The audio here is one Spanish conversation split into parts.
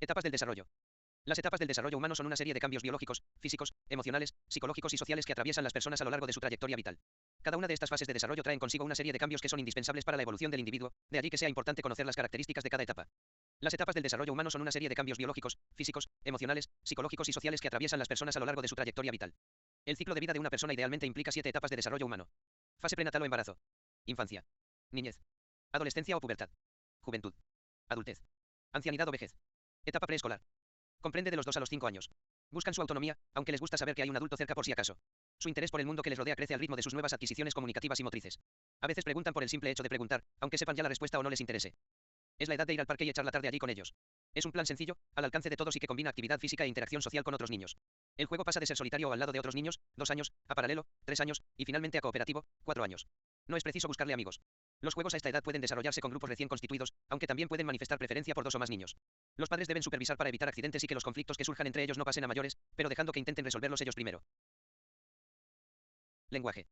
Etapas del desarrollo. Las etapas del desarrollo humano son una serie de cambios biológicos, físicos, emocionales, psicológicos y sociales que atraviesan las personas a lo largo de su trayectoria vital. Cada una de estas fases de desarrollo traen consigo una serie de cambios que son indispensables para la evolución del individuo, de allí que sea importante conocer las características de cada etapa. Las etapas del desarrollo humano son una serie de cambios biológicos, físicos, emocionales, psicológicos y sociales que atraviesan las personas a lo largo de su trayectoria vital. El ciclo de vida de una persona idealmente implica 7 etapas de desarrollo humano. Fase prenatal o embarazo. Infancia. Niñez. Adolescencia o pubertad. Juventud. Adultez. Ancianidad o vejez. Etapa preescolar. Comprende de los 2 a los 5 años. Buscan su autonomía, aunque les gusta saber que hay un adulto cerca por si acaso. Su interés por el mundo que les rodea crece al ritmo de sus nuevas adquisiciones comunicativas y motrices. A veces preguntan por el simple hecho de preguntar, aunque sepan ya la respuesta o no les interese. Es la edad de ir al parque y echar la tarde allí con ellos. Es un plan sencillo, al alcance de todos y que combina actividad física e interacción social con otros niños. El juego pasa de ser solitario o al lado de otros niños, 2 años, a paralelo, 3 años, y finalmente a cooperativo, 4 años. No es preciso buscarle amigos. Los juegos a esta edad pueden desarrollarse con grupos recién constituidos, aunque también pueden manifestar preferencia por 2 o más niños. Los padres deben supervisar para evitar accidentes y que los conflictos que surjan entre ellos no pasen a mayores, pero dejando que intenten resolverlos ellos primero. Lenguaje.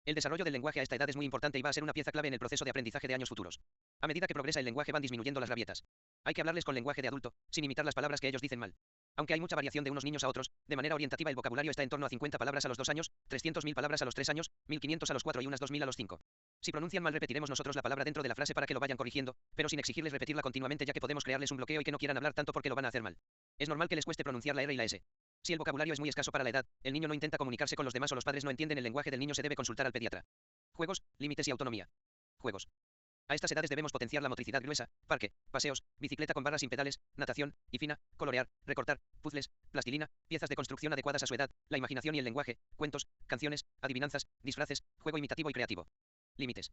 El desarrollo del lenguaje a esta edad es muy importante y va a ser una pieza clave en el proceso de aprendizaje de años futuros. A medida que progresa el lenguaje van disminuyendo las rabietas. Hay que hablarles con lenguaje de adulto, sin imitar las palabras que ellos dicen mal. Aunque hay mucha variación de unos niños a otros, de manera orientativa el vocabulario está en torno a 50 palabras a los 2 años, 300.000 palabras a los 3 años, 1500 a los 4 y unas 2000 a los 5. Si pronuncian mal repetiremos nosotros la palabra dentro de la frase para que lo vayan corrigiendo, pero sin exigirles repetirla continuamente ya que podemos crearles un bloqueo y que no quieran hablar tanto porque lo van a hacer mal. Es normal que les cueste pronunciar la R y la S. Si el vocabulario es muy escaso para la edad, el niño no intenta comunicarse con los demás o los padres no entienden el lenguaje del niño, se debe consultar al pediatra. Juegos, límites y autonomía. Juegos. A estas edades debemos potenciar la motricidad gruesa, parque, paseos, bicicleta con barras sin pedales, natación, y fina, colorear, recortar, puzzles, plastilina, piezas de construcción adecuadas a su edad, la imaginación y el lenguaje, cuentos, canciones, adivinanzas, disfraces, juego imitativo y creativo. Límites.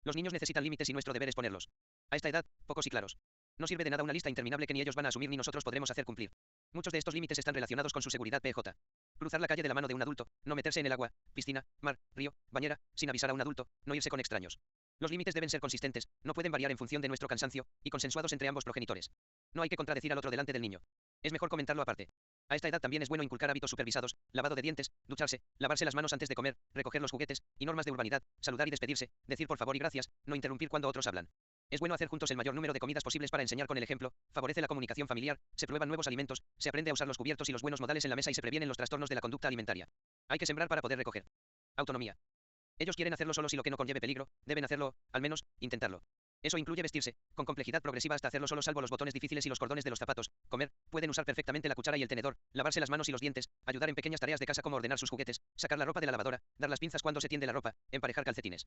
Los niños necesitan límites y nuestro deber es ponerlos. A esta edad, pocos y claros. No sirve de nada una lista interminable que ni ellos van a asumir ni nosotros podremos hacer cumplir. Muchos de estos límites están relacionados con su seguridad PJ. Cruzar la calle de la mano de un adulto, no meterse en el agua, piscina, mar, río, bañera, sin avisar a un adulto, no irse con extraños. Los límites deben ser consistentes, no pueden variar en función de nuestro cansancio, y consensuados entre ambos progenitores. No hay que contradecir al otro delante del niño. Es mejor comentarlo aparte. A esta edad también es bueno inculcar hábitos supervisados, lavado de dientes, ducharse, lavarse las manos antes de comer, recoger los juguetes, y normas de urbanidad, saludar y despedirse, decir por favor y gracias, no interrumpir cuando otros hablan. Es bueno hacer juntos el mayor número de comidas posibles para enseñar con el ejemplo, favorece la comunicación familiar, se prueban nuevos alimentos, se aprende a usar los cubiertos y los buenos modales en la mesa y se previenen los trastornos de la conducta alimentaria. Hay que sembrar para poder recoger. Autonomía. Ellos quieren hacerlo solos y lo que no conlleve peligro, deben hacerlo, al menos, intentarlo. Eso incluye vestirse, con complejidad progresiva hasta hacerlo solo salvo los botones difíciles y los cordones de los zapatos, comer, pueden usar perfectamente la cuchara y el tenedor, lavarse las manos y los dientes, ayudar en pequeñas tareas de casa como ordenar sus juguetes, sacar la ropa de la lavadora, dar las pinzas cuando se tiende la ropa, emparejar calcetines.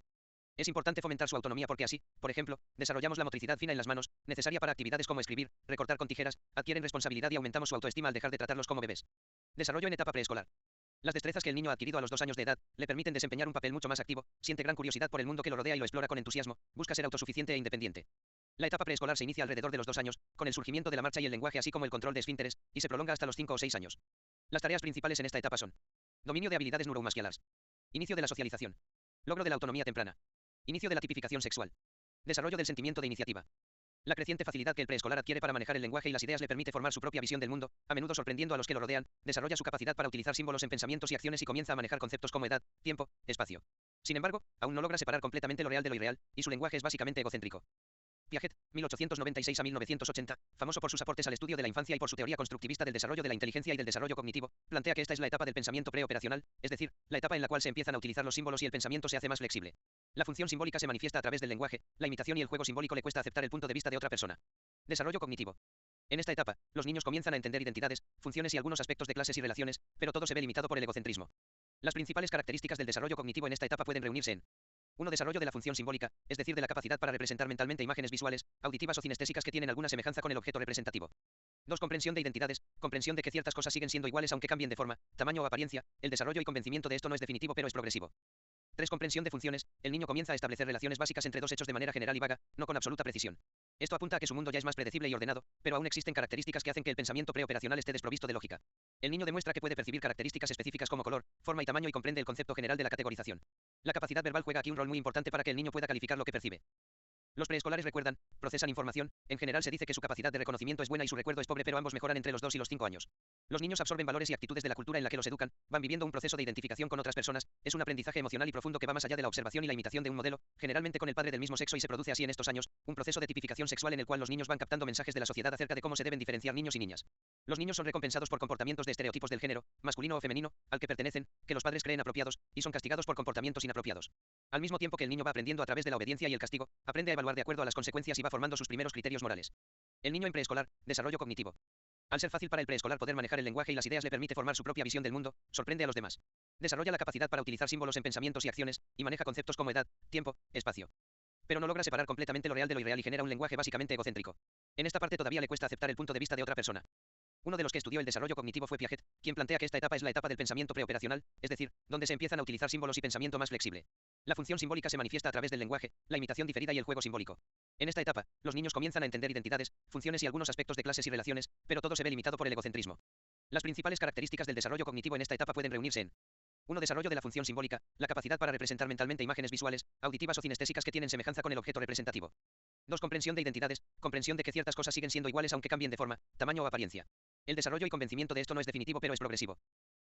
Es importante fomentar su autonomía porque así, por ejemplo, desarrollamos la motricidad fina en las manos, necesaria para actividades como escribir, recortar con tijeras, adquieren responsabilidad y aumentamos su autoestima al dejar de tratarlos como bebés. Desarrollo en etapa preescolar. Las destrezas que el niño ha adquirido a los 2 años de edad le permiten desempeñar un papel mucho más activo, siente gran curiosidad por el mundo que lo rodea y lo explora con entusiasmo, busca ser autosuficiente e independiente. La etapa preescolar se inicia alrededor de los 2 años, con el surgimiento de la marcha y el lenguaje así como el control de esfínteres, y se prolonga hasta los 5 o 6 años. Las tareas principales en esta etapa son: dominio de habilidades neuromusculares, inicio de la socialización, logro de la autonomía temprana, inicio de la tipificación sexual, desarrollo del sentimiento de iniciativa. La creciente facilidad que el preescolar adquiere para manejar el lenguaje y las ideas le permite formar su propia visión del mundo, a menudo sorprendiendo a los que lo rodean, desarrolla su capacidad para utilizar símbolos en pensamientos y acciones y comienza a manejar conceptos como edad, tiempo, espacio. Sin embargo, aún no logra separar completamente lo real de lo irreal, y su lenguaje es básicamente egocéntrico. Piaget, 1896 a 1980, famoso por sus aportes al estudio de la infancia y por su teoría constructivista del desarrollo de la inteligencia y del desarrollo cognitivo, plantea que esta es la etapa del pensamiento preoperacional, es decir, la etapa en la cual se empiezan a utilizar los símbolos y el pensamiento se hace más flexible. La función simbólica se manifiesta a través del lenguaje, la imitación y el juego simbólico le cuesta aceptar el punto de vista de otra persona. Desarrollo cognitivo. En esta etapa, los niños comienzan a entender identidades, funciones y algunos aspectos de clases y relaciones, pero todo se ve limitado por el egocentrismo. Las principales características del desarrollo cognitivo en esta etapa pueden reunirse en: 1. Desarrollo de la función simbólica, es decir, de la capacidad para representar mentalmente imágenes visuales, auditivas o cinestésicas que tienen alguna semejanza con el objeto representativo. 2. Comprensión de identidades, comprensión de que ciertas cosas siguen siendo iguales aunque cambien de forma, tamaño o apariencia, el desarrollo y convencimiento de esto no es definitivo pero es progresivo. 3. Comprensión de funciones, el niño comienza a establecer relaciones básicas entre dos hechos de manera general y vaga, no con absoluta precisión. Esto apunta a que su mundo ya es más predecible y ordenado, pero aún existen características que hacen que el pensamiento preoperacional esté desprovisto de lógica. El niño demuestra que puede percibir características específicas como color, forma y tamaño y comprende el concepto general de la categorización. La capacidad verbal juega aquí un rol muy importante para que el niño pueda calificar lo que percibe. Los preescolares recuerdan, procesan información, en general se dice que su capacidad de reconocimiento es buena y su recuerdo es pobre pero ambos mejoran entre los 2 y los 5 años. Los niños absorben valores y actitudes de la cultura en la que los educan, van viviendo un proceso de identificación con otras personas, es un aprendizaje emocional y profundo que va más allá de la observación y la imitación de un modelo, generalmente con el padre del mismo sexo, y se produce así en estos años, un proceso de tipificación sexual en el cual los niños van captando mensajes de la sociedad acerca de cómo se deben diferenciar niños y niñas. Los niños son recompensados por comportamientos de estereotipos del género, masculino o femenino, al que pertenecen, que los padres creen apropiados, y son castigados por comportamientos inapropiados. Al mismo tiempo que el niño va aprendiendo a través de la obediencia y el castigo, aprende a evaluar de acuerdo a las consecuencias y va formando sus primeros criterios morales. El niño en preescolar, desarrollo cognitivo. Al ser fácil para el preescolar poder manejar el lenguaje y las ideas, le permite formar su propia visión del mundo, sorprende a los demás. Desarrolla la capacidad para utilizar símbolos en pensamientos y acciones, y maneja conceptos como edad, tiempo, espacio. Pero no logra separar completamente lo real de lo irreal y genera un lenguaje básicamente egocéntrico. En esta parte todavía le cuesta aceptar el punto de vista de otra persona. Uno de los que estudió el desarrollo cognitivo fue Piaget, quien plantea que esta etapa es la etapa del pensamiento preoperacional, es decir, donde se empiezan a utilizar símbolos y pensamiento más flexible. La función simbólica se manifiesta a través del lenguaje, la imitación diferida y el juego simbólico. En esta etapa, los niños comienzan a entender identidades, funciones y algunos aspectos de clases y relaciones, pero todo se ve limitado por el egocentrismo. Las principales características del desarrollo cognitivo en esta etapa pueden reunirse en 1. Desarrollo de la función simbólica, la capacidad para representar mentalmente imágenes visuales, auditivas o cinestésicas que tienen semejanza con el objeto representativo. 2. Comprensión de identidades, comprensión de que ciertas cosas siguen siendo iguales aunque cambien de forma, tamaño o apariencia. El desarrollo y convencimiento de esto no es definitivo pero es progresivo.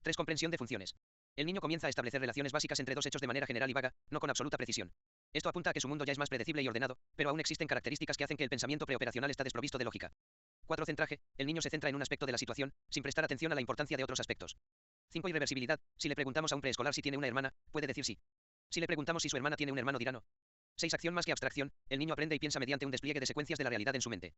3. Comprensión de funciones. El niño comienza a establecer relaciones básicas entre dos hechos de manera general y vaga, no con absoluta precisión. Esto apunta a que su mundo ya es más predecible y ordenado, pero aún existen características que hacen que el pensamiento preoperacional está desprovisto de lógica. 4. Centraje. El niño se centra en un aspecto de la situación, sin prestar atención a la importancia de otros aspectos. 5. Irreversibilidad. Si le preguntamos a un preescolar si tiene una hermana, puede decir sí. Si le preguntamos si su hermana tiene un hermano, dirá no. 6. Acción más que abstracción. El niño aprende y piensa mediante un despliegue de secuencias de la realidad en su mente.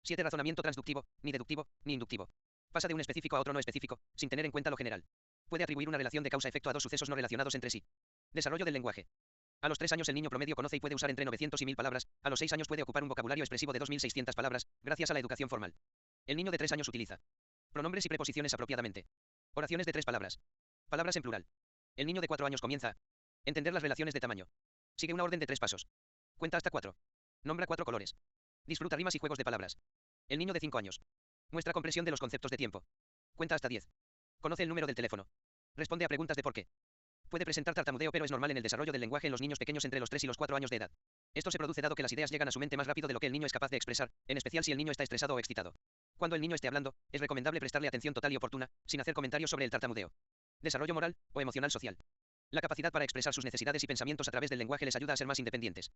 7. Razonamiento transductivo, ni deductivo, ni inductivo. Pasa de un específico a otro no específico, sin tener en cuenta lo general. Puede atribuir una relación de causa-efecto a dos sucesos no relacionados entre sí. Desarrollo del lenguaje. A los 3 años el niño promedio conoce y puede usar entre 900 y 1000 palabras, a los 6 años puede ocupar un vocabulario expresivo de 2600 palabras, gracias a la educación formal. El niño de 3 años utiliza pronombres y preposiciones apropiadamente. Oraciones de 3 palabras. Palabras en plural. El niño de 4 años comienza a entender las relaciones de tamaño. Sigue una orden de 3 pasos. Cuenta hasta 4. Nombra 4 colores. Disfruta rimas y juegos de palabras. El niño de 5 años muestra comprensión de los conceptos de tiempo. Cuenta hasta 10. Conoce el número del teléfono. Responde a preguntas de por qué. Puede presentar tartamudeo, pero es normal en el desarrollo del lenguaje en los niños pequeños entre los 3 y los 4 años de edad. Esto se produce dado que las ideas llegan a su mente más rápido de lo que el niño es capaz de expresar, en especial si el niño está estresado o excitado. Cuando el niño esté hablando, es recomendable prestarle atención total y oportuna, sin hacer comentarios sobre el tartamudeo. Desarrollo moral o emocional social. La capacidad para expresar sus necesidades y pensamientos a través del lenguaje les ayuda a ser más independientes.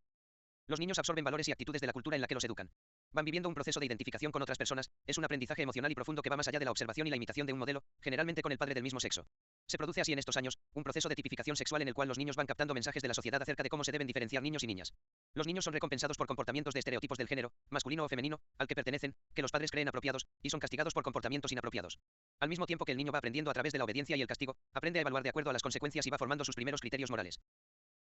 Los niños absorben valores y actitudes de la cultura en la que los educan. Van viviendo un proceso de identificación con otras personas, es un aprendizaje emocional y profundo que va más allá de la observación y la imitación de un modelo, generalmente con el padre del mismo sexo. Se produce así en estos años, un proceso de tipificación sexual en el cual los niños van captando mensajes de la sociedad acerca de cómo se deben diferenciar niños y niñas. Los niños son recompensados por comportamientos de estereotipos del género, masculino o femenino, al que pertenecen, que los padres creen apropiados, y son castigados por comportamientos inapropiados. Al mismo tiempo que el niño va aprendiendo a través de la obediencia y el castigo, aprende a evaluar de acuerdo a las consecuencias y va formando sus primeros criterios morales.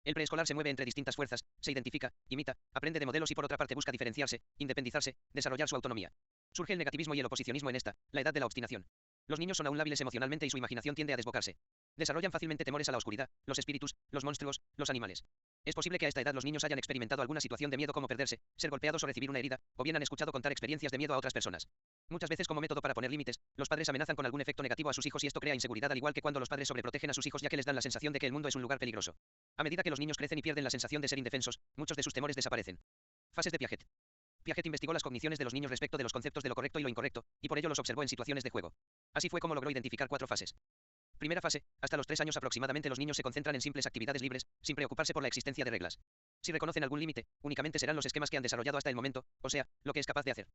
El preescolar se mueve entre distintas fuerzas, se identifica, imita, aprende de modelos y por otra parte busca diferenciarse, independizarse, desarrollar su autonomía. Surge el negativismo y el oposicionismo en esta, la edad de la obstinación. Los niños son aún lábiles emocionalmente y su imaginación tiende a desbocarse. Desarrollan fácilmente temores a la oscuridad, los espíritus, los monstruos, los animales. Es posible que a esta edad los niños hayan experimentado alguna situación de miedo como perderse, ser golpeados o recibir una herida, o bien han escuchado contar experiencias de miedo a otras personas. Muchas veces como método para poner límites, los padres amenazan con algún efecto negativo a sus hijos y esto crea inseguridad al igual que cuando los padres sobreprotegen a sus hijos ya que les dan la sensación de que el mundo es un lugar peligroso. A medida que los niños crecen y pierden la sensación de ser indefensos, muchos de sus temores desaparecen. Fases de Piaget. Piaget investigó las cogniciones de los niños respecto de los conceptos de lo correcto y lo incorrecto, y por ello los observó en situaciones de juego. Así fue como logró identificar 4 fases. Primera fase, hasta los 3 años aproximadamente los niños se concentran en simples actividades libres, sin preocuparse por la existencia de reglas. Si reconocen algún límite, únicamente serán los esquemas que han desarrollado hasta el momento, o sea, lo que es capaz de hacer.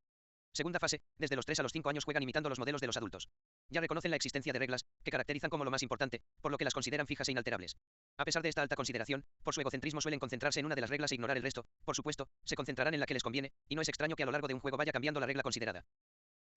Segunda fase, desde los 3 a los 5 años juegan imitando los modelos de los adultos. Ya reconocen la existencia de reglas, que caracterizan como lo más importante, por lo que las consideran fijas e inalterables. A pesar de esta alta consideración, por su egocentrismo suelen concentrarse en una de las reglas e ignorar el resto, por supuesto, se concentrarán en la que les conviene, y no es extraño que a lo largo de un juego vaya cambiando la regla considerada.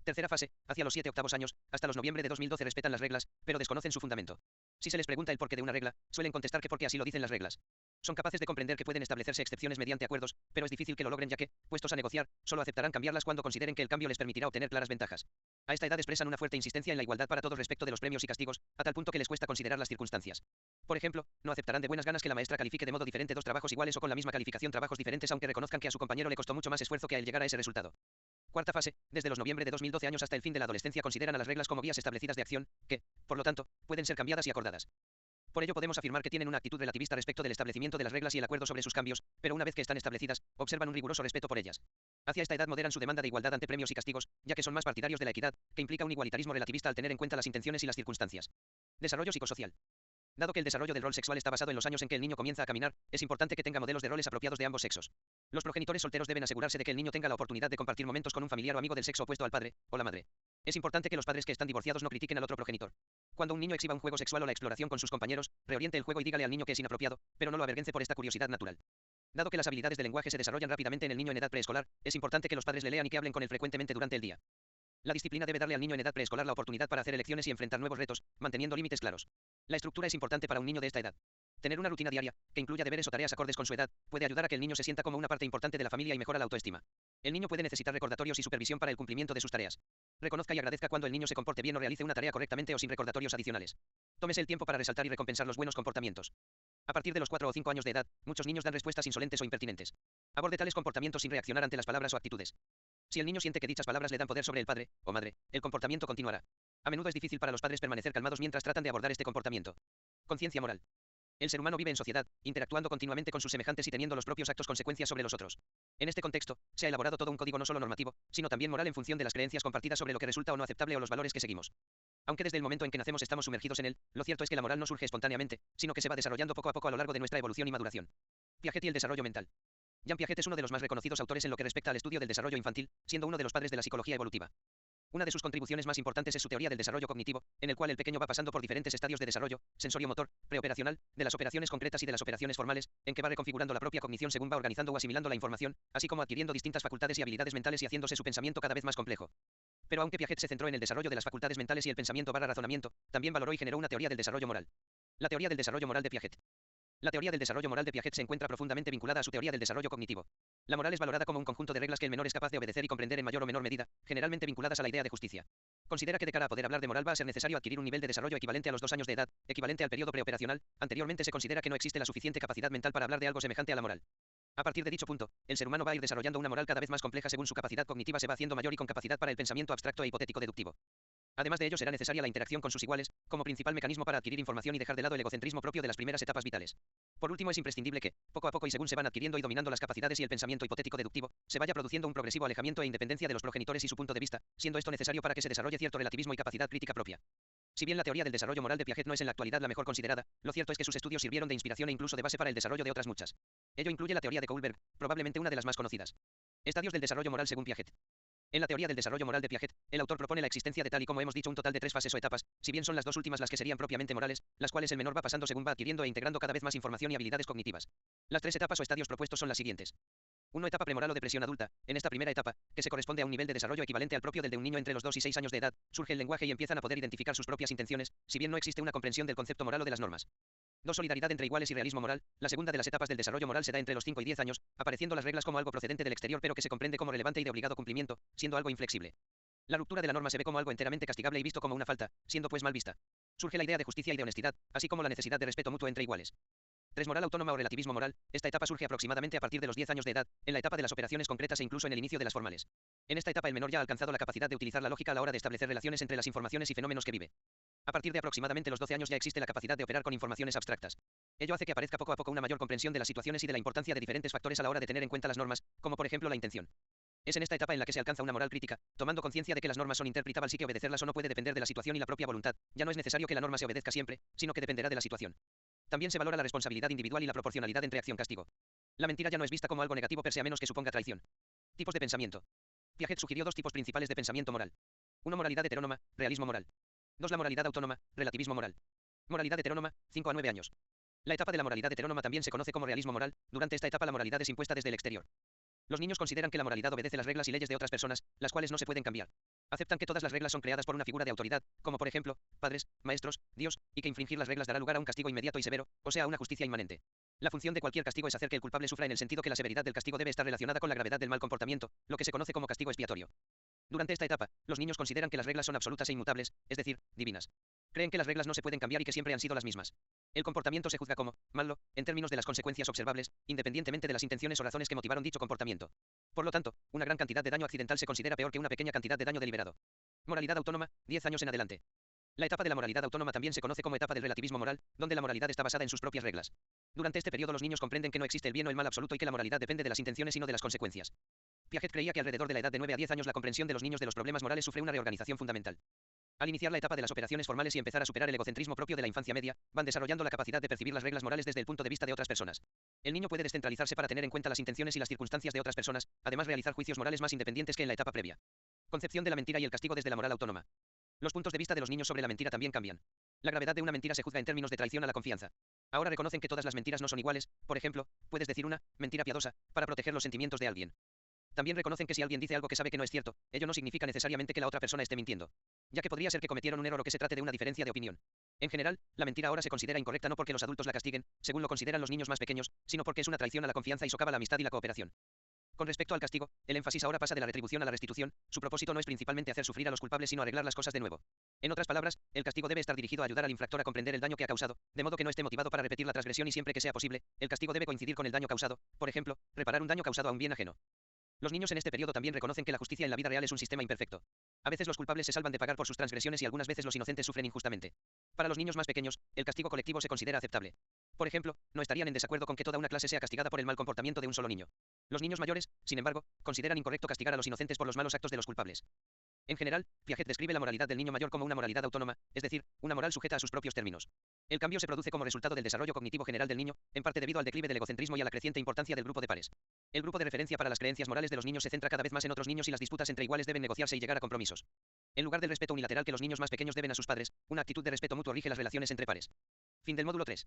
Tercera fase, hacia los 7 octavos años, hasta los noviembre de 2012 respetan las reglas, pero desconocen su fundamento. Si se les pregunta el porqué de una regla, suelen contestar que porque así lo dicen las reglas. Son capaces de comprender que pueden establecerse excepciones mediante acuerdos, pero es difícil que lo logren ya que, puestos a negociar, solo aceptarán cambiarlas cuando consideren que el cambio les permitirá obtener claras ventajas. A esta edad expresan una fuerte insistencia en la igualdad para todos respecto de los premios y castigos, a tal punto que les cuesta considerar las circunstancias. Por ejemplo, no aceptarán de buenas ganas que la maestra califique de modo diferente 2 trabajos iguales o con la misma calificación trabajos diferentes aunque reconozcan que a su compañero le costó mucho más esfuerzo que a él llegar a ese resultado. Cuarta fase, desde los noviembre de 2012 años hasta el fin de la adolescencia consideran a las reglas como vías establecidas de acción, que, por lo tanto, pueden ser cambiadas y acordadas. Por ello podemos afirmar que tienen una actitud relativista respecto del establecimiento de las reglas y el acuerdo sobre sus cambios, pero una vez que están establecidas, observan un riguroso respeto por ellas. Hacia esta edad moderan su demanda de igualdad ante premios y castigos, ya que son más partidarios de la equidad, que implica un igualitarismo relativista al tener en cuenta las intenciones y las circunstancias. Desarrollo psicosocial. Dado que el desarrollo del rol sexual está basado en los años en que el niño comienza a caminar, es importante que tenga modelos de roles apropiados de ambos sexos. Los progenitores solteros deben asegurarse de que el niño tenga la oportunidad de compartir momentos con un familiar o amigo del sexo opuesto al padre o la madre. Es importante que los padres que están divorciados no critiquen al otro progenitor. Cuando un niño exhiba un juego sexual o la exploración con sus compañeros, reoriente el juego y dígale al niño que es inapropiado, pero no lo avergüence por esta curiosidad natural. Dado que las habilidades de lenguaje se desarrollan rápidamente en el niño en edad preescolar, es importante que los padres le lean y que hablen con él frecuentemente durante el día. La disciplina debe darle al niño en edad preescolar la oportunidad para hacer elecciones y enfrentar nuevos retos, manteniendo límites claros. La estructura es importante para un niño de esta edad. Tener una rutina diaria, que incluya deberes o tareas acordes con su edad, puede ayudar a que el niño se sienta como una parte importante de la familia y mejora la autoestima. El niño puede necesitar recordatorios y supervisión para el cumplimiento de sus tareas. Reconozca y agradezca cuando el niño se comporte bien o realice una tarea correctamente o sin recordatorios adicionales. Tómese el tiempo para resaltar y recompensar los buenos comportamientos. A partir de los 4 o 5 años de edad, muchos niños dan respuestas insolentes o impertinentes. Aborde tales comportamientos sin reaccionar ante las palabras o actitudes. Si el niño siente que dichas palabras le dan poder sobre el padre o madre, el comportamiento continuará. A menudo es difícil para los padres permanecer calmados mientras tratan de abordar este comportamiento. Conciencia moral. El ser humano vive en sociedad, interactuando continuamente con sus semejantes y teniendo los propios actos consecuencias sobre los otros. En este contexto, se ha elaborado todo un código no solo normativo, sino también moral en función de las creencias compartidas sobre lo que resulta o no aceptable o los valores que seguimos. Aunque desde el momento en que nacemos estamos sumergidos en él, lo cierto es que la moral no surge espontáneamente, sino que se va desarrollando poco a poco a lo largo de nuestra evolución y maduración. Piaget y el desarrollo mental. Jean Piaget es uno de los más reconocidos autores en lo que respecta al estudio del desarrollo infantil, siendo uno de los padres de la psicología evolutiva. Una de sus contribuciones más importantes es su teoría del desarrollo cognitivo, en el cual el pequeño va pasando por diferentes estadios de desarrollo, sensorio-motor, preoperacional, de las operaciones concretas y de las operaciones formales, en que va reconfigurando la propia cognición según va organizando o asimilando la información, así como adquiriendo distintas facultades y habilidades mentales y haciéndose su pensamiento cada vez más complejo. Pero aunque Piaget se centró en el desarrollo de las facultades mentales y el pensamiento barra razonamiento, también valoró y generó una teoría del desarrollo moral. La teoría del desarrollo moral de Piaget. La teoría del desarrollo moral de Piaget se encuentra profundamente vinculada a su teoría del desarrollo cognitivo. La moral es valorada como un conjunto de reglas que el menor es capaz de obedecer y comprender en mayor o menor medida, generalmente vinculadas a la idea de justicia. Considera que de cara a poder hablar de moral va a ser necesario adquirir un nivel de desarrollo equivalente a los 2 años de edad, equivalente al periodo preoperacional. Anteriormente se considera que no existe la suficiente capacidad mental para hablar de algo semejante a la moral. A partir de dicho punto, el ser humano va a ir desarrollando una moral cada vez más compleja según su capacidad cognitiva se va haciendo mayor y con capacidad para el pensamiento abstracto e hipotético deductivo. Además de ello será necesaria la interacción con sus iguales, como principal mecanismo para adquirir información y dejar de lado el egocentrismo propio de las primeras etapas vitales. Por último es imprescindible que, poco a poco y según se van adquiriendo y dominando las capacidades y el pensamiento hipotético deductivo, se vaya produciendo un progresivo alejamiento e independencia de los progenitores y su punto de vista, siendo esto necesario para que se desarrolle cierto relativismo y capacidad crítica propia. Si bien la teoría del desarrollo moral de Piaget no es en la actualidad la mejor considerada, lo cierto es que sus estudios sirvieron de inspiración e incluso de base para el desarrollo de otras muchas. Ello incluye la teoría de Kohlberg, probablemente una de las más conocidas. Estadios del desarrollo moral según Piaget. En la teoría del desarrollo moral de Piaget, el autor propone la existencia de tal y como hemos dicho un total de 3 fases o etapas, si bien son las dos últimas las que serían propiamente morales, las cuales el menor va pasando según va adquiriendo e integrando cada vez más información y habilidades cognitivas. Las 3 etapas o estadios propuestos son las siguientes. 1. Etapa premoral o depresión adulta. En esta primera etapa, que se corresponde a un nivel de desarrollo equivalente al propio del de un niño entre los 2 y 6 años de edad, surge el lenguaje y empiezan a poder identificar sus propias intenciones, si bien no existe una comprensión del concepto moral o de las normas. 2. Solidaridad entre iguales y realismo moral. La segunda de las etapas del desarrollo moral se da entre los 5 y 10 años, apareciendo las reglas como algo procedente del exterior pero que se comprende como relevante y de obligado cumplimiento, siendo algo inflexible. La ruptura de la norma se ve como algo enteramente castigable y visto como una falta, siendo pues mal vista. Surge la idea de justicia y de honestidad, así como la necesidad de respeto mutuo entre iguales. 3. Moral autónoma o relativismo moral. Esta etapa surge aproximadamente a partir de los 10 años de edad, en la etapa de las operaciones concretas e incluso en el inicio de las formales. En esta etapa el menor ya ha alcanzado la capacidad de utilizar la lógica a la hora de establecer relaciones entre las informaciones y fenómenos que vive. A partir de aproximadamente los 12 años ya existe la capacidad de operar con informaciones abstractas. Ello hace que aparezca poco a poco una mayor comprensión de las situaciones y de la importancia de diferentes factores a la hora de tener en cuenta las normas, como por ejemplo la intención. Es en esta etapa en la que se alcanza una moral crítica, tomando conciencia de que las normas son interpretables y que obedecerlas o no puede depender de la situación y la propia voluntad. Ya no es necesario que la norma se obedezca siempre, sino que dependerá de la situación. También se valora la responsabilidad individual y la proporcionalidad entre acción-castigo. La mentira ya no es vista como algo negativo per se a menos que suponga traición. Tipos de pensamiento. Piaget sugirió 2 tipos principales de pensamiento moral. 1. Moralidad heterónoma, realismo moral. 2. La moralidad autónoma, relativismo moral. Moralidad heterónoma, 5 a 9 años. La etapa de la moralidad heterónoma también se conoce como realismo moral. Durante esta etapa la moralidad es impuesta desde el exterior. Los niños consideran que la moralidad obedece las reglas y leyes de otras personas, las cuales no se pueden cambiar. Aceptan que todas las reglas son creadas por una figura de autoridad, como por ejemplo, padres, maestros, Dios, y que infringir las reglas dará lugar a un castigo inmediato y severo, o sea, a una justicia inmanente. La función de cualquier castigo es hacer que el culpable sufra en el sentido que la severidad del castigo debe estar relacionada con la gravedad del mal comportamiento, lo que se conoce como castigo expiatorio. Durante esta etapa, los niños consideran que las reglas son absolutas e inmutables, es decir, divinas. Creen que las reglas no se pueden cambiar y que siempre han sido las mismas. El comportamiento se juzga como malo, en términos de las consecuencias observables, independientemente de las intenciones o razones que motivaron dicho comportamiento. Por lo tanto, una gran cantidad de daño accidental se considera peor que una pequeña cantidad de daño deliberado. Moralidad autónoma, 10 años en adelante. La etapa de la moralidad autónoma también se conoce como etapa del relativismo moral, donde la moralidad está basada en sus propias reglas. Durante este periodo los niños comprenden que no existe el bien o el mal absoluto y que la moralidad depende de las intenciones y no de las consecuencias. Piaget creía que alrededor de la edad de 9 a 10 años la comprensión de los niños de los problemas morales sufre una reorganización fundamental. Al iniciar la etapa de las operaciones formales y empezar a superar el egocentrismo propio de la infancia media, van desarrollando la capacidad de percibir las reglas morales desde el punto de vista de otras personas. El niño puede descentralizarse para tener en cuenta las intenciones y las circunstancias de otras personas, además realizar juicios morales más independientes que en la etapa previa. Concepción de la mentira y el castigo desde la moral autónoma. Los puntos de vista de los niños sobre la mentira también cambian. La gravedad de una mentira se juzga en términos de traición a la confianza. Ahora reconocen que todas las mentiras no son iguales, por ejemplo, puedes decir una mentira piadosa para proteger los sentimientos de alguien. También reconocen que si alguien dice algo que sabe que no es cierto, ello no significa necesariamente que la otra persona esté mintiendo, ya que podría ser que cometieron un error o que se trate de una diferencia de opinión. En general, la mentira ahora se considera incorrecta no porque los adultos la castiguen, según lo consideran los niños más pequeños, sino porque es una traición a la confianza y socava la amistad y la cooperación. Con respecto al castigo, el énfasis ahora pasa de la retribución a la restitución, su propósito no es principalmente hacer sufrir a los culpables sino arreglar las cosas de nuevo. En otras palabras, el castigo debe estar dirigido a ayudar al infractor a comprender el daño que ha causado, de modo que no esté motivado para repetir la transgresión y siempre que sea posible, el castigo debe coincidir con el daño causado, por ejemplo, reparar un daño causado a un bien ajeno. Los niños en este periodo también reconocen que la justicia en la vida real es un sistema imperfecto. A veces los culpables se salvan de pagar por sus transgresiones y algunas veces los inocentes sufren injustamente. Para los niños más pequeños, el castigo colectivo se considera aceptable. Por ejemplo, no estarían en desacuerdo con que toda una clase sea castigada por el mal comportamiento de un solo niño. Los niños mayores, sin embargo, consideran incorrecto castigar a los inocentes por los malos actos de los culpables. En general, Piaget describe la moralidad del niño mayor como una moralidad autónoma, es decir, una moral sujeta a sus propios términos. El cambio se produce como resultado del desarrollo cognitivo general del niño, en parte debido al declive del egocentrismo y a la creciente importancia del grupo de pares. El grupo de referencia para las creencias morales de los niños se centra cada vez más en otros niños y las disputas entre iguales deben negociarse y llegar a compromisos. En lugar del respeto unilateral que los niños más pequeños deben a sus padres, una actitud de respeto mutuo rige las relaciones entre pares. Fin del módulo 3.